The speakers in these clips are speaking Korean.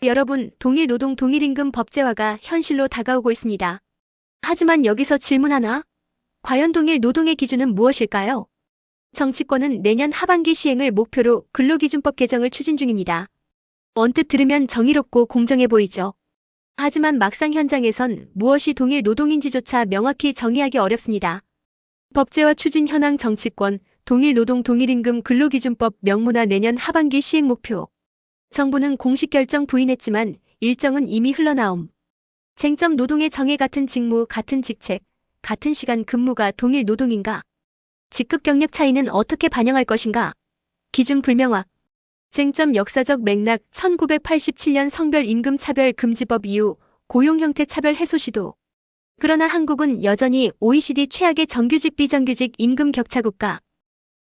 여러분, 동일 노동 동일임금 법제화가 현실로 다가오고 있습니다. 하지만 여기서 질문 하나. 과연 동일 노동의 기준은 무엇일까요? 정치권은 내년 하반기 시행을 목표로 근로기준법 개정을 추진 중입니다. 언뜻 들으면 정의롭고 공정해 보이죠. 하지만 막상 현장에선 무엇이 동일 노동인지조차 명확히 정의하기 어렵습니다. 법제화 추진 현황 정치권, 동일 노동 동일임금 근로기준법 명문화 내년 하반기 시행 목표. 정부는 공식 결정 부인했지만 일정은 이미 흘러나옴. 쟁점 노동의 정의 같은 직무, 같은 직책, 같은 시간 근무가 동일 노동인가? 직급 경력 차이는 어떻게 반영할 것인가? 기준 불명확. 쟁점 역사적 맥락 1987년 성별 임금 차별 금지법 이후 고용 형태 차별 해소 시도. 그러나 한국은 여전히 OECD 최악의 정규직 비정규직 임금 격차 국가.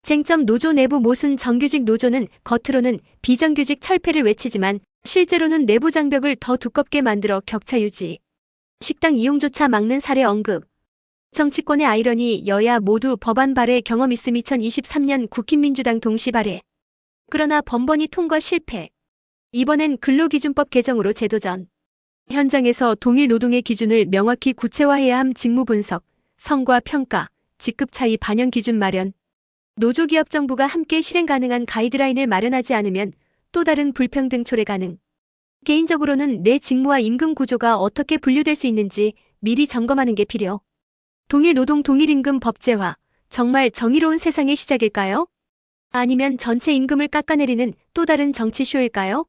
쟁점 노조 내부 모순 정규직 노조는 겉으로는 비정규직 철폐를 외치지만 실제로는 내부 장벽을 더 두껍게 만들어 격차 유지. 식당 이용조차 막는 사례 언급. 정치권의 아이러니 여야 모두 법안 발의 경험 있음 2023년 국힘민주당 동시 발의. 그러나 번번이 통과 실패. 이번엔 근로기준법 개정으로 재도전. 현장에서 동일 노동의 기준을 명확히 구체화해야 함 직무 분석, 성과 평가, 직급 차이 반영 기준 마련. 노조기업 정부가 함께 실행 가능한 가이드라인을 마련하지 않으면 또 다른 불평등 초래 가능. 개인적으로는 내 직무와 임금 구조가 어떻게 분류될 수 있는지 미리 점검하는 게 필요. 동일 노동 동일임금 법제화, 정말 정의로운 세상의 시작일까요? 아니면 전체 임금을 깎아내리는 또 다른 정치쇼일까요?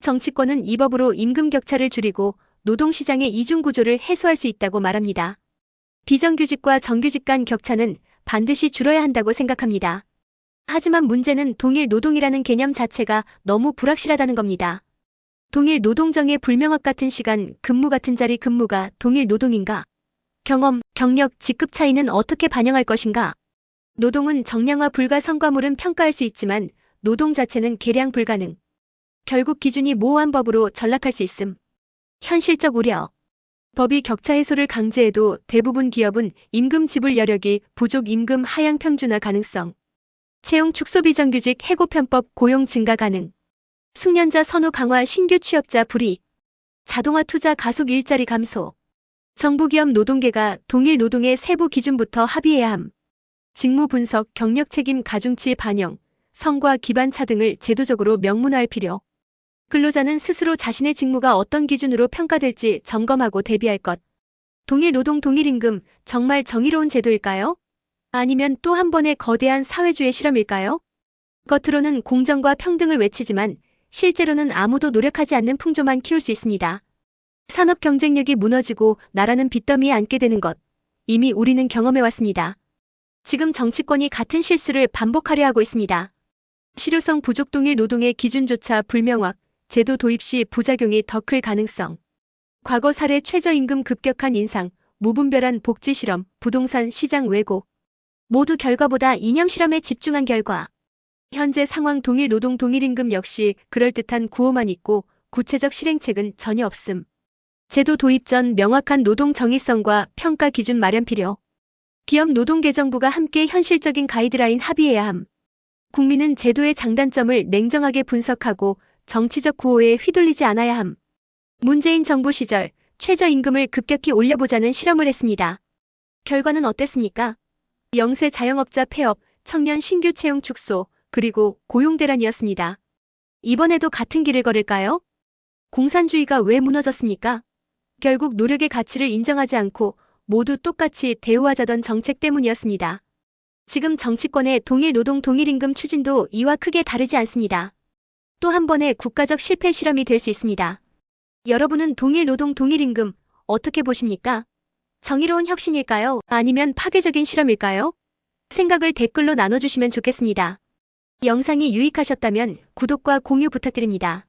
정치권은 이 법으로 임금 격차를 줄이고 노동시장의 이중구조를 해소할 수 있다고 말합니다. 비정규직과 정규직 간 격차는 반드시 줄어야 한다고 생각합니다. 하지만 문제는 동일 노동이라는 개념 자체가 너무 불확실하다는 겁니다. 동일 노동정의 불명확 같은 시간, 근무 같은 자리 근무가 동일 노동인가? 경험, 경력, 직급 차이는 어떻게 반영할 것인가? 노동은 정량화 불가 성과물은 평가할 수 있지만 노동 자체는 계량 불가능. 결국 기준이 모호한 법으로 전락할 수 있음. 현실적 우려. 법이 격차 해소를 강제해도 대부분 기업은 임금 지불 여력이 부족 임금 하향 평준화 가능성. 채용 축소 비정규직 해고 편법 고용 증가 가능. 숙련자 선호 강화 신규 취업자 불이익. 자동화 투자 가속 일자리 감소. 정부기업 노동계가 동일 노동의 세부 기준부터 합의해야 함. 직무 분석, 경력 책임 가중치 반영, 성과 기반 차등을 제도적으로 명문화할 필요. 근로자는 스스로 자신의 직무가 어떤 기준으로 평가될지 점검하고 대비할 것. 동일 노동 동일임금, 정말 정의로운 제도일까요? 아니면 또 한 번의 거대한 사회주의 실험일까요? 겉으로는 공정과 평등을 외치지만 실제로는 아무도 노력하지 않는 풍조만 키울 수 있습니다. 산업 경쟁력이 무너지고 나라는 빚더미에 앉게 되는 것. 이미 우리는 경험해왔습니다. 지금 정치권이 같은 실수를 반복하려 하고 있습니다. 실효성 부족 동일 노동의 기준조차 불명확. 제도 도입 시 부작용이 더 클 가능성. 과거 사례 최저임금 급격한 인상, 무분별한 복지 실험, 부동산 시장 왜곡. 모두 결과보다 이념 실험에 집중한 결과. 현재 상황 동일 노동 동일임금 역시 그럴듯한 구호만 있고 구체적 실행책은 전혀 없음. 제도 도입 전 명확한 노동 정의성과 평가 기준 마련 필요. 기업 노동개정부가 함께 현실적인 가이드라인 합의해야 함. 국민은 제도의 장단점을 냉정하게 분석하고 정치적 구호에 휘둘리지 않아야 함. 문재인 정부 시절 최저임금을 급격히 올려보자는 실험을 했습니다. 결과는 어땠습니까? 영세 자영업자 폐업, 청년 신규 채용 축소, 그리고 고용 대란이었습니다. 이번에도 같은 길을 걸을까요? 공산주의가 왜 무너졌습니까? 결국 노력의 가치를 인정하지 않고 모두 똑같이 대우하자던 정책 때문이었습니다. 지금 정치권의 동일 노동 동일임금 추진도 이와 크게 다르지 않습니다. 또 한 번의 국가적 실패 실험이 될 수 있습니다. 여러분은 동일 노동 동일임금 어떻게 보십니까? 정의로운 혁신일까요? 아니면 파괴적인 실험일까요? 생각을 댓글로 나눠주시면 좋겠습니다. 영상이 유익하셨다면 구독과 공유 부탁드립니다.